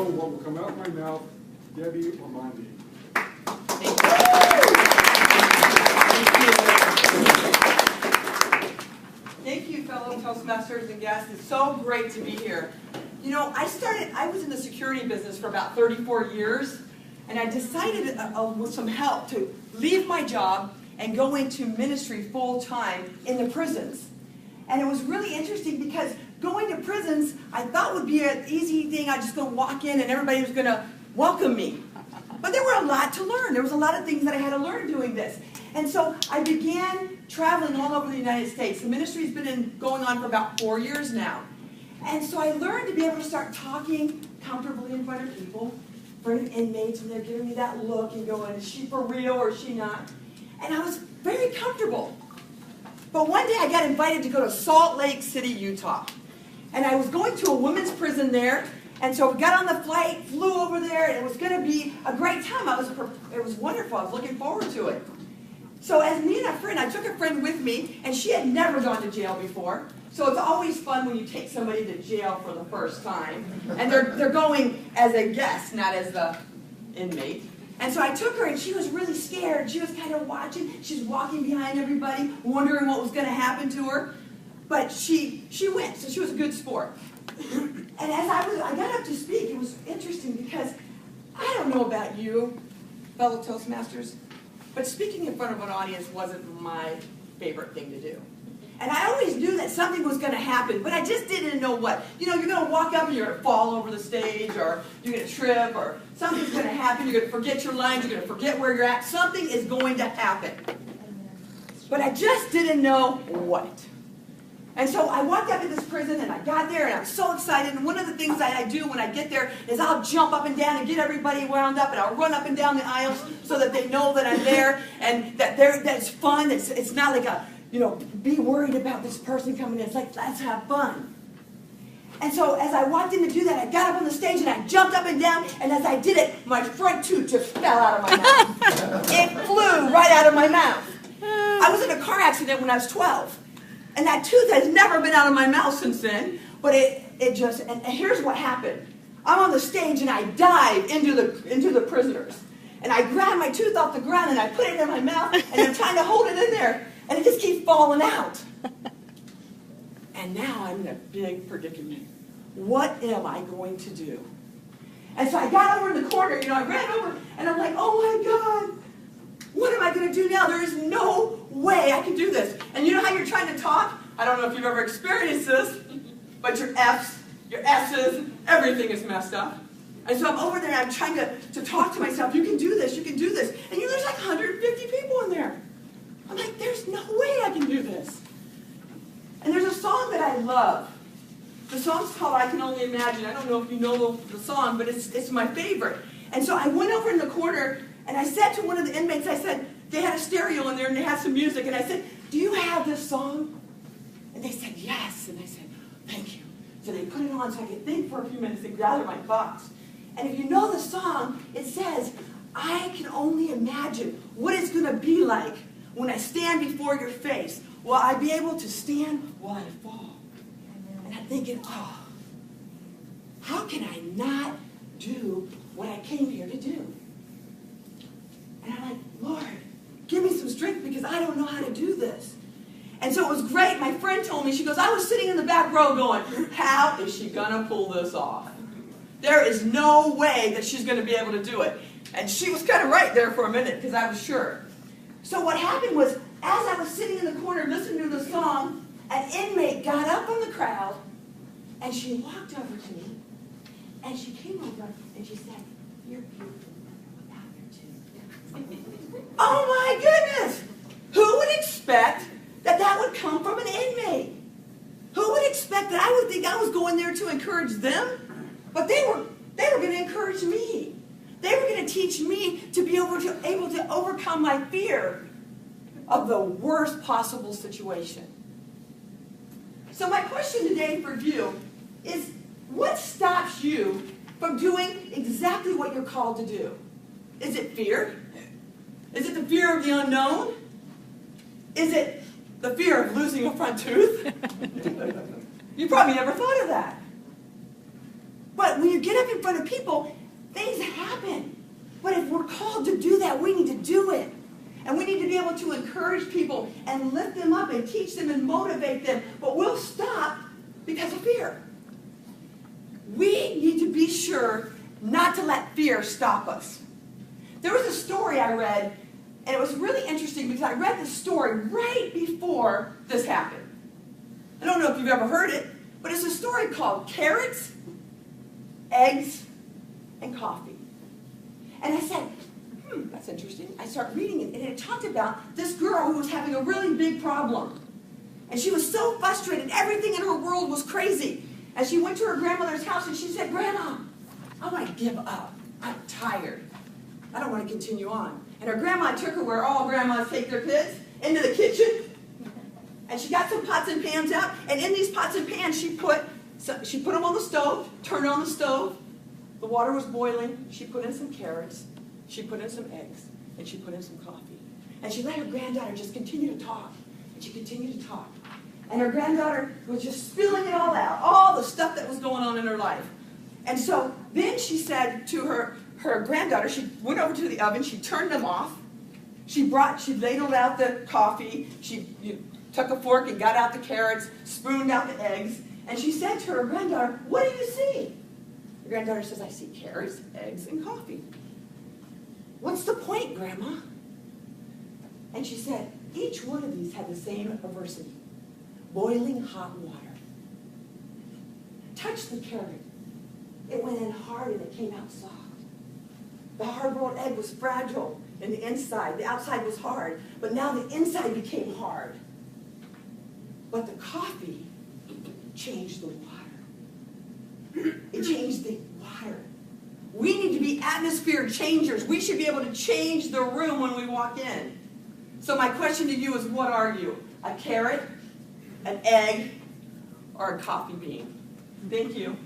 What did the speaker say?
know what will come out of my mouth, Debbie Ormonde. Thank you, fellow Toastmasters and guests. It's so great to be here. You know, I was in the security business for about 34 years, and I decided with some help to leave my job and go into ministry full-time in the prisons. And it was really interesting because going to prisons, I thought would be an easy thing. I just go walk in and everybody was going to welcome me. But there were a lot to learn. There was a lot of things that I had to learn doing this. And so I began traveling all over the United States. The ministry's been going on for about 4 years now. And so I learned to be able to start talking comfortably in front of people, in front of inmates, and they're giving me that look and going, is she for real or is she not? And I was very comfortable. But one day I got invited to go to Salt Lake City, Utah. And I was going to a women's prison there. And so we got on the flight, flew over there, and it was going to be a great time. It was wonderful. I was looking forward to it. So as me and a friend, I took a friend with me, and she had never gone to jail before. So it's always fun when you take somebody to jail for the first time. And they're going as a guest, not as the inmate. And so I took her, and she was really scared. She was kind of watching. She's walking behind everybody, wondering what was going to happen to her. But she went, so she was a good sport. And as I got up to speak, it was interesting because I don't know about you, fellow Toastmasters, but speaking in front of an audience wasn't my favorite thing to do. And I always knew that something was going to happen, but I just didn't know what. You know, you're going to walk up and you're going to fall over the stage, or you're going to trip, or something's going to happen. You're going to forget your lines. You're going to forget where you're at. Something is going to happen. But I just didn't know what. And so I walked up to this prison, and I got there, and I was so excited. And one of the things that I do when I get there is I'll jump up and down and get everybody wound up, and I'll run up and down the aisles so that they know that I'm there and that it's fun. It's not like a, you know, be worried about this person coming in. It's like, let's have fun. And so as I walked in to do that, I got up on the stage, and I jumped up and down, and as I did it, my front tooth just fell out of my mouth. It flew right out of my mouth. I was in a car accident when I was 12. And that tooth has never been out of my mouth since then. But it just, and here's what happened. I'm on the stage and I dive into the prisoners. And I grab my tooth off the ground and I put it in my mouth and I'm trying to hold it in there. And it just keeps falling out. And now I'm in a big predicament. What am I going to do? And so I got over in the corner, you know, I ran over and I'm like, oh my God. What am I going to do now? There is no way I can do this. And you know how you're trying to talk? I don't know if you've ever experienced this, but your F's, your S's, everything is messed up. And so I'm over there and I'm trying to talk to myself. You can do this, you can do this. And you know, there's like 150 people in there. I'm like, there's no way I can do this. And there's a song that I love. The song's called I Can Only Imagine. I don't know if you know the song, but it's my favorite. And so I went over in the corner and I said to one of the inmates, I said, they had a stereo in there and they had some music. And I said, do you have this song? And they said, yes. And I said, thank you. So they put it on so I could think for a few minutes and gather my thoughts. And if you know the song, it says, I can only imagine what it's going to be like when I stand before your face. Will I be able to stand while I fall? And I'm thinking, oh, how can I not do what I came here to do? And I'm like, Lord, give me some strength because I don't know how to do this. And so it was great. My friend told me, she goes, I was sitting in the back row going, how is she going to pull this off? There is no way that she's going to be able to do it. And she was kind of right there for a minute because I was sure. So what happened was, as I was sitting in the corner listening to the song, an inmate got up from the crowd and she walked over to me and she came over and she said, you're beautiful. Oh my goodness! Who would expect that would come from an inmate? Who would expect that? I would think I was going there to encourage them, but they were going to encourage me. They were going to teach me to be able to overcome my fear of the worst possible situation. So my question today for you is, what stops you from doing exactly what you're called to do? Is it fear? Is it the fear of the unknown? Is it the fear of losing a front tooth? You probably never thought of that. But when you get up in front of people, told to do that, we need to do it. And we need to be able to encourage people and lift them up and teach them and motivate them. But we'll stop because of fear. We need to be sure not to let fear stop us. There was a story I read, and it was really interesting because I read this story right before this happened. I don't know if you've ever heard it, but it's a story called Carrots, Eggs, and Coffee. And I said, that's interesting. I started reading it, and it talked about this girl who was having a really big problem. And she was so frustrated. Everything in her world was crazy. And she went to her grandmother's house, and she said, Grandma, I want to give up. I'm tired. I don't want to continue on. And her grandma took her where all grandmas take their kids, into the kitchen. And she got some pots and pans out, and in these pots and pans, she put them on the stove, turned on the stove. The water was boiling. She put in some carrots. She put in some eggs, and she put in some coffee. And she let her granddaughter just continue to talk. And she continued to talk. And her granddaughter was just spilling it all out, all the stuff that was going on in her life. And so then she said to her granddaughter, she went over to the oven, she turned them off. She ladled out the coffee. She took a fork and got out the carrots, spooned out the eggs. And she said to her granddaughter, what do you see? The granddaughter says, I see carrots, eggs, and coffee. What's the point, Grandma? And she said, each one of these had the same adversity. Boiling hot water. Touch the carrot. It went in hard and it came out soft. The hard-boiled egg was fragile in the inside. The outside was hard. But now the inside became hard. But the coffee changed the water. It changed the water. We need to be atmosphere changers. We should be able to change the room when we walk in. So my question to you is, what are you? A carrot, an egg, or a coffee bean? Thank you.